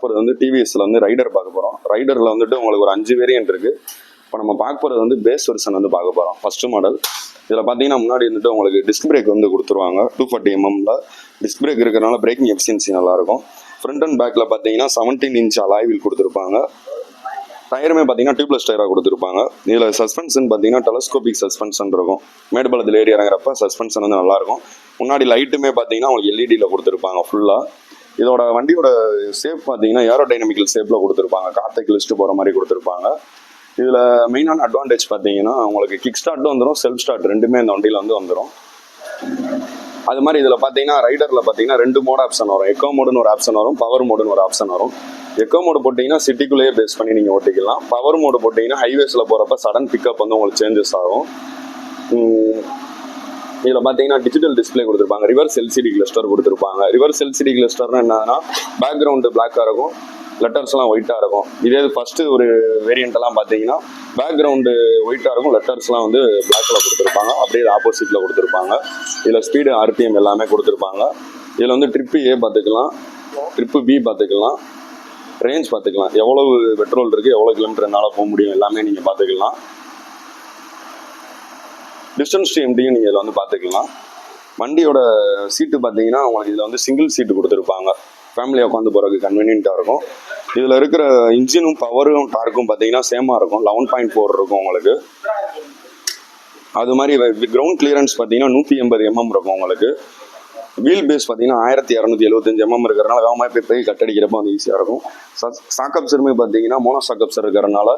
போகிறது வந்து டிவிஎஸ்ல வந்து ரைடர் பார்க்க போகிறோம். ரைடரில் வந்துட்டு உங்களுக்கு ஒரு 5 வேரியன்ட் இருக்குது. இப்போ நம்ம பார்க்க போகிறது வந்து பேஸ் வெர்ஷன் வந்து பார்க்க போகிறோம். First model. இதில் பார்த்தீங்கன்னா முன்னாடி வந்துட்டு உங்களுக்கு டிஸ்க் பிரேக் வந்து கொடுத்துருவாங்க. 240mm டிஸ்க் பிரேக் இருக்கிறனால பிரேக்கிங் எஃபிஷியன்சி நல்லாயிருக்கும். ஃப்ரண்ட் அண்ட் பேக்கில் பார்த்தீங்கன்னா 17 inch அலாய் வீல் கொடுத்துருப்பாங்க. டயருமே பார்த்தீங்கன்னா டியூப்லெஸ் டயராக கொடுத்துருப்பாங்க. இதில் சஸ்பென்ஷன் பார்த்தீங்கன்னா டெலஸ்கோபிக் சஸ்பென்ஷன் இருக்கும். மேடு பள்ளத்தில் ஏறி இறங்குறப்ப சஸ்பென்ஷன் வந்து நல்லாயிருக்கும். முன்னாடி லைட்டுமே பார்த்தீங்கன்னா உங்களுக்கு எல்இடியில் கொடுத்துருப்பாங்க ஃபுல்லாக. இதோட வண்டியோட ஷேப் பார்த்தீங்கன்னா ஏரோடைனமிக்கல் ஷேப்பில் கொடுத்துருப்பாங்க. காற்றை கிழிச்சிட்டு போகிற மாதிரி கொடுத்துருப்பாங்க. இதில் மெயினான அட்வான்டேஜ் பார்த்தீங்கன்னா உங்களுக்கு கிக் ஸ்டார்ட்டும் வந்துடும், செல்ஃப் ஸ்டார்ட் ரெண்டுமே இந்த வண்டியில் வந்து வந்துடும். அது மாதிரி இதில் பார்த்தீங்கன்னா ரைடரில் பார்த்தீங்கன்னா 2 மோட் ஆப்ஷன் வரும். எக்கோ மோடுன்னு ஒரு ஆப்ஷன் வரும், பவர் மோடுன்னு ஒரு ஆப்ஷன் வரும். எக்கோ மோடு போட்டிங்கன்னா சிட்டிக்குள்ளேயே பேஸ் பண்ணி நீங்கள் ஓட்டிக்கலாம். பவர் மோடு போட்டிங்கன்னா ஹைவேஸில் போகிறப்ப சடன் பிக்கப் வந்து உங்களுக்கு சேஞ்சஸ் ஆகும். இதில் பார்த்தீங்கன்னா டிஜிட்டல் டிஸ்பிளே கொடுத்துருப்பாங்க. ரிவர்ஸ் எல்சிடி கிளஸ்டர் கொடுத்துருப்பாங்க. ரிவர்ஸ் எல்சிடி கிளஸ்டர்னா என்னன்னா பேக்ரவுண்டு பிளாக்காக இருக்கும், லெட்டர்ஸ்லாம் ஒயிட்டாக இருக்கும். இதே ஃபஸ்ட்டு ஒரு வேரியண்ட்டெல்லாம் பார்த்தீங்கன்னா பேக்ரவுண்டு ஒயிட்டாக இருக்கும், லெட்டர்ஸ்லாம் வந்து பிளாக்கில் கொடுத்துருப்பாங்க. அப்படியே ஆப்போசிட்டில் கொடுத்துருப்பாங்க. இதில் ஸ்பீடு ஆர்பிஎம் எல்லாமே கொடுத்துருப்பாங்க. இதில் வந்து ட்ரிப்பு ஏ பார்த்துக்கலாம், ட்ரிப்பு பி பார்த்துக்கலாம், ரேஞ்ச் பார்த்துக்கலாம். எவ்வளவு பெட்ரோல் இருக்குது, எவ்வளோ கிலோமீட்டர் என்னால் போக முடியும் எல்லாமே நீங்கள் பார்த்துக்கலாம். டிஸ்டன்ஸ் டு எம்டியும் நீங்கள் இதில் வந்து பார்த்துக்கலாம். வண்டியோட சீட்டு பார்த்தீங்கன்னா உங்களுக்கு இதில் வந்து சிங்கிள் சீட்டு கொடுத்துருப்பாங்க. ஃபேமிலியாக உட்காந்து போகிறதுக்கு கன்வீனியண்ட்டாக இருக்கும். இதில் இருக்கிற இன்ஜினும் பவரும் டார்க்கும் பார்த்தீங்கன்னா சேமாக இருக்கும். 11.4 இருக்கும் உங்களுக்கு. அது மாதிரி கிரவுண்ட் கிளியரன்ஸ் பார்த்தீங்கன்னா 180mm இருக்கும் உங்களுக்கு. வீல் பேஸ் பார்த்தீங்கன்னா 1275mm இருக்கிறனால வேகமாக போய் கட்டடிக்கிறப்ப வந்து ஈஸியாக இருக்கும். சாக்கப்சருமே பார்த்தீங்கன்னா மோனோ சாக்கப்சர் இருக்கிறனால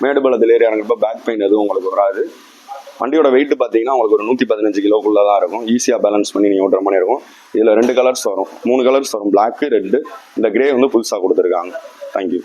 மேடு பள்ளத்தில் ஏறி இறங்குறப்ப பேக் பெயின் எதுவும் உங்களுக்கு வராது. வண்டியோட வெயிட் பார்த்தீங்கன்னா உங்களுக்கு ஒரு 115 கிலோக்குள்ளே தான் இருக்கும். ஈஸியாக பேலன்ஸ் பண்ணி நீங்கள் ஓட்டுற மாதிரி இருக்கும். இதில் 2 கலர்ஸ் வரும், 3 கலர்ஸ் வரும், பிளாக்கு, ரெட்டு. இந்த கிரே வந்து புதுசாக கொடுத்துருக்காங்க. தேங்க்யூ.